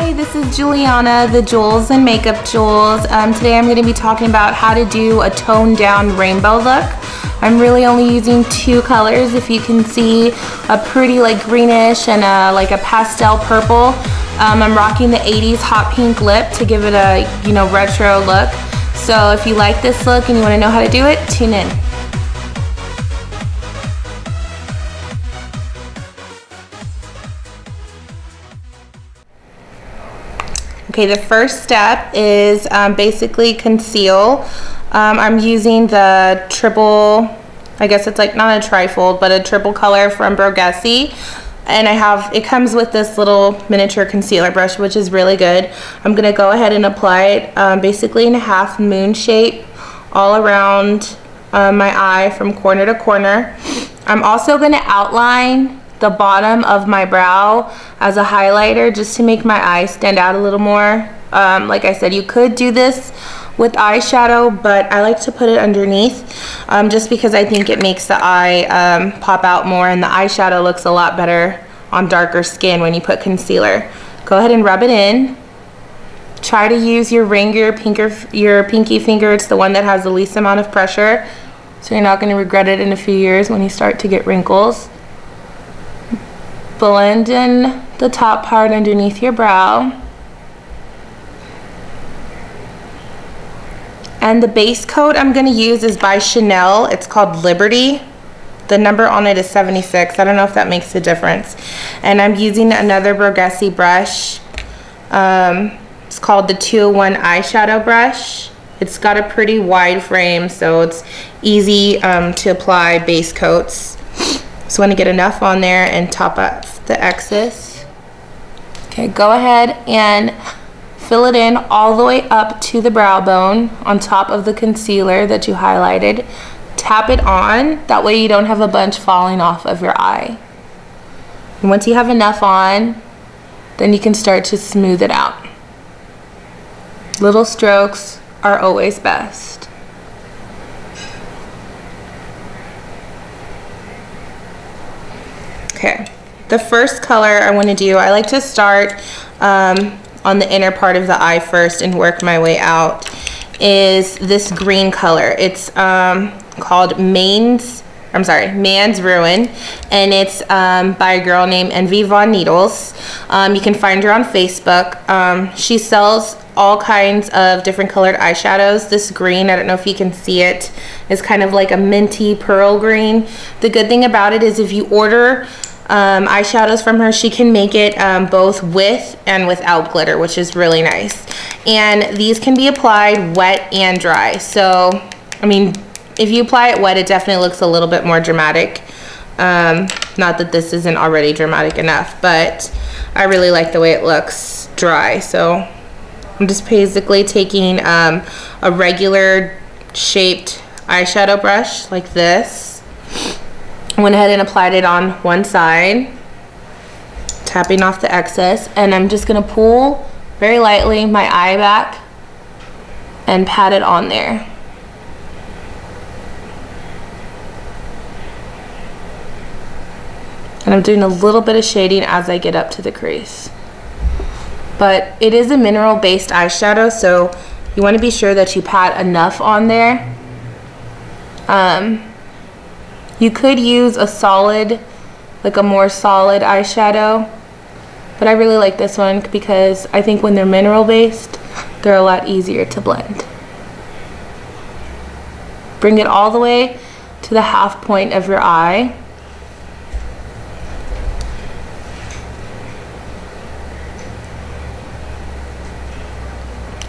Hi, this is Juliana, the Julez and Makeup Julez. Today I'm going to be talking about how to do a toned down rainbow look. I'm really only using two colors. If you can see, a pretty like greenish and like a pastel purple. I'm rocking the 80s hot pink lip to give it a retro look. So if you like this look and you want to know how to do it, tune in. Okay, the first step is basically conceal. I'm using the triple, I guess it's like not a trifold, but a triple color from Burgessi. And it comes with this little miniature concealer brush, which is really good. I'm gonna go ahead and apply it basically in a half moon shape all around my eye from corner to corner. I'm also gonna outline the bottom of my brow as a highlighter just to make my eye stand out a little more. Like I said, you could do this with eyeshadow, but I like to put it underneath just because I think it makes the eye pop out more, and the eyeshadow looks a lot better on darker skin when you put concealer. Go ahead and rub it in. Try to use your ring, your pinky finger. It's the one that has the least amount of pressure, so you're not going to regret it in a few years when you start to get wrinkles. Blend in the top part underneath your brow. And the base coat I'm going to use is by Chanel. It's called Liberty. The number on it is 76. I don't know if that makes a difference. And I'm using another Burgessi brush. It's called the 201 eyeshadow brush. It's got a pretty wide frame, so it's easy to apply base coats. So I'm going to get enough on there and top up the excess. Okay, go ahead and fill it in all the way up to the brow bone on top of the concealer that you highlighted. Tap it on, that way you don't have a bunch falling off of your eye. And once you have enough on, then you can start to smooth it out. Little strokes are always best. Okay, the first color I want to do, I like to start on the inner part of the eye first and work my way out, is this green color. It's called Man's Ruin, and it's by a girl named Envy Von Needles. You can find her on Facebook. She sells all kinds of different colored eyeshadows. This green, I don't know if you can see it, is kind of like a minty pearl green. The good thing about it is if you order eyeshadows from her, she can make it both with and without glitter, which is really nice. And these can be applied wet and dry. So, I mean, if you apply it wet, it definitely looks a little bit more dramatic. Not that this isn't already dramatic enough, but I really like the way it looks dry. So I'm just basically taking a regular shaped eyeshadow brush like this. Went ahead and applied it on one side, tapping off the excess, and I'm just gonna pull very lightly my eye back and pat it on there. And I'm doing a little bit of shading as I get up to the crease. But it is a mineral based eyeshadow, so you want to be sure that you pat enough on there. You could use a solid, like a more solid eyeshadow, but I really like this one because I think when they're mineral based, they're a lot easier to blend. Bring it all the way to the half point of your eye.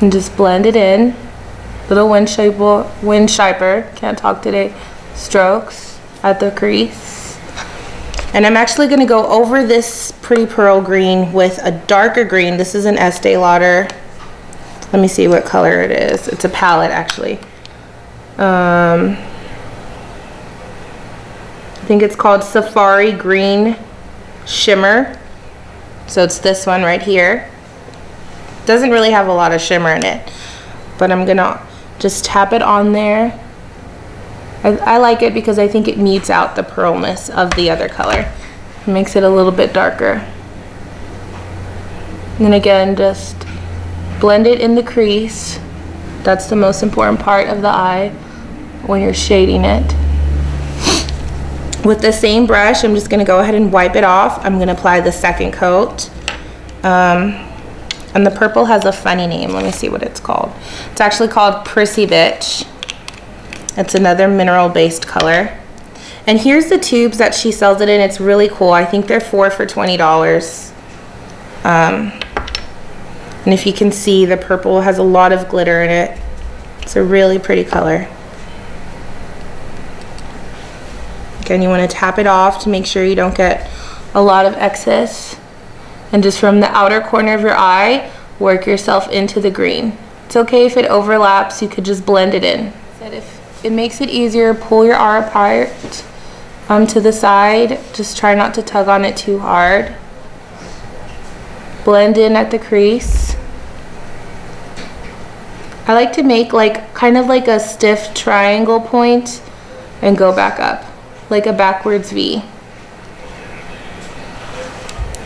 And just blend it in. Little wind shaper, can't talk today, strokes at the crease. And I'm actually going to go over this pretty pearl green with a darker green. This is an Estee Lauder. Let me see what color it is. It's a palette actually. I think it's called Safari Green Shimmer. So it's this one right here. Doesn't really have a lot of shimmer in it, but I'm gonna just tap it on there. I like it because I think it mutes out the pearlness of the other color. It makes it a little bit darker. And then again, just blend it in the crease. That's the most important part of the eye when you're shading it. With the same brush, I'm just gonna go ahead and wipe it off. I'm gonna apply the second coat. And the purple has a funny name. Let me see what it's called. It's actually called Prissy Bitch. It's another mineral-based color. And here's the tubes that she sells it in. It's really cool. I think they're 4 for $20. And if you can see, the purple has a lot of glitter in it. It's a really pretty color. Again, you want to tap it off to make sure you don't get a lot of excess. And just from the outer corner of your eye, work yourself into the green. It's okay if it overlaps, you could just blend it in. If it makes it easier, pull your eye apart to the side. Just try not to tug on it too hard. Blend in at the crease. I like to make kind of like a stiff triangle point and go back up, like a backwards V.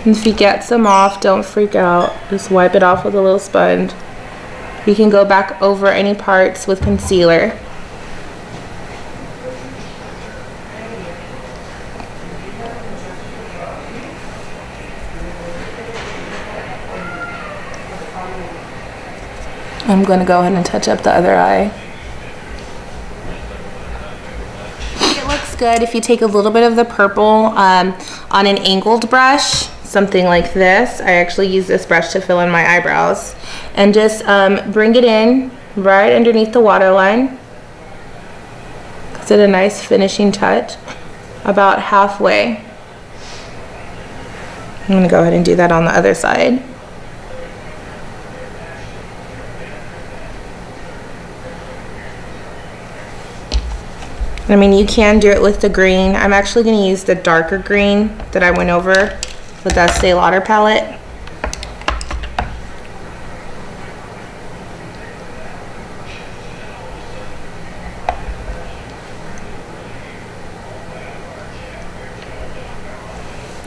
And if you get some off, don't freak out. Just wipe it off with a little sponge. You can go back over any parts with concealer. I'm going to go ahead and touch up the other eye. It looks good if you take a little bit of the purple on an angled brush, something like this. I actually use this brush to fill in my eyebrows. And just bring it in right underneath the waterline. Gives it a nice finishing touch, about halfway. I'm going to go ahead and do that on the other side. I mean, you can do it with the green. I'm actually going to use the darker green that I went over with that Estee Lauder palette.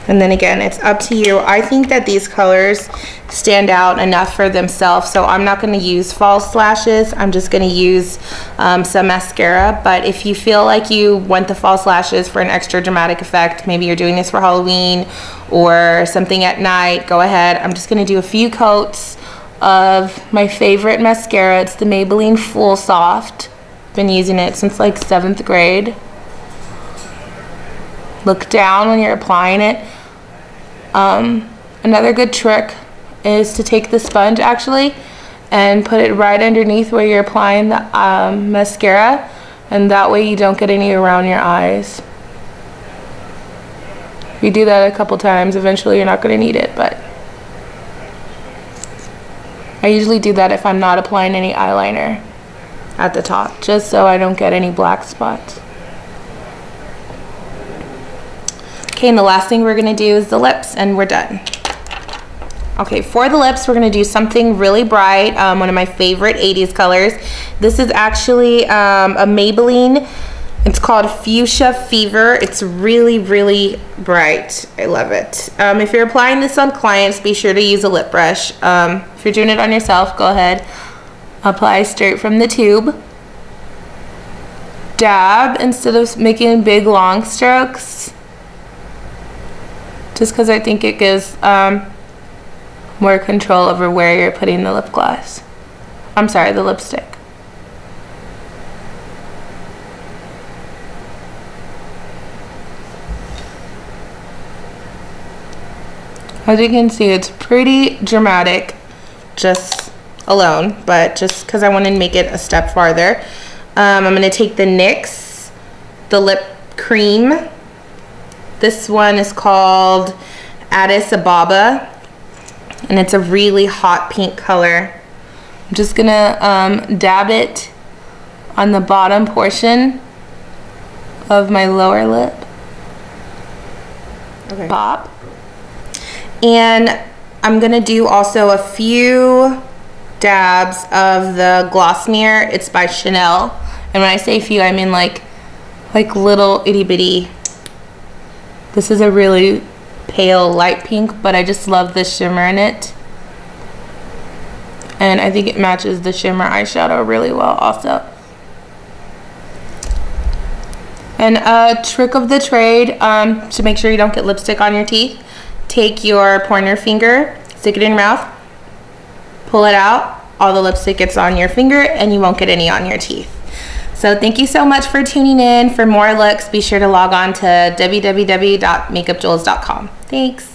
And then again, it's up to you. I think that these colors stand out enough for themselves, so I'm not going to use false lashes. I'm just going to use some mascara. But if you feel like you want the false lashes for an extra dramatic effect, maybe you're doing this for Halloween or something at night, go ahead. I'm just going to do a few coats of my favorite mascara. It's the Maybelline Full Soft. Been using it since like 7th grade. Look down when you're applying it. Another good trick is to take the sponge actually and put it right underneath where you're applying the mascara, and that way you don't get any around your eyes. If you do that a couple times, eventually you're not going to need it, but I usually do that if I'm not applying any eyeliner at the top, just so I don't get any black spots. Okay, and the last thing we're gonna do is the lips, and we're done. Okay, for the lips, we're gonna do something really bright, one of my favorite 80s colors. This is actually a Maybelline. It's called Fuchsia Fever. It's really, really bright. I love it. If you're applying this on clients, be sure to use a lip brush. If you're doing it on yourself, go ahead. Apply straight from the tube. Dab instead of making big, long strokes. Just because I think it gives more control over where you're putting the lip gloss. I'm sorry, the lipstick. As you can see, it's pretty dramatic just alone, but just because I want to make it a step farther, I'm going to take the NYX, the lip cream. This one is called Addis Ababa, and it's a really hot pink color. I'm just gonna dab it on the bottom portion of my lower lip. Okay. Pop. And I'm gonna do also a few dabs of the Gloss Mirror. It's by Chanel, and when I say few, I mean like little itty bitty. This is a really pale light pink, but I just love the shimmer in it. And I think it matches the shimmer eyeshadow really well also. And a trick of the trade to make sure you don't get lipstick on your teeth, take your pointer finger, stick it in your mouth, pull it out, all the lipstick gets on your finger and you won't get any on your teeth. So thank you so much for tuning in. For more looks, be sure to log on to www.makeupjulez.com. Thanks.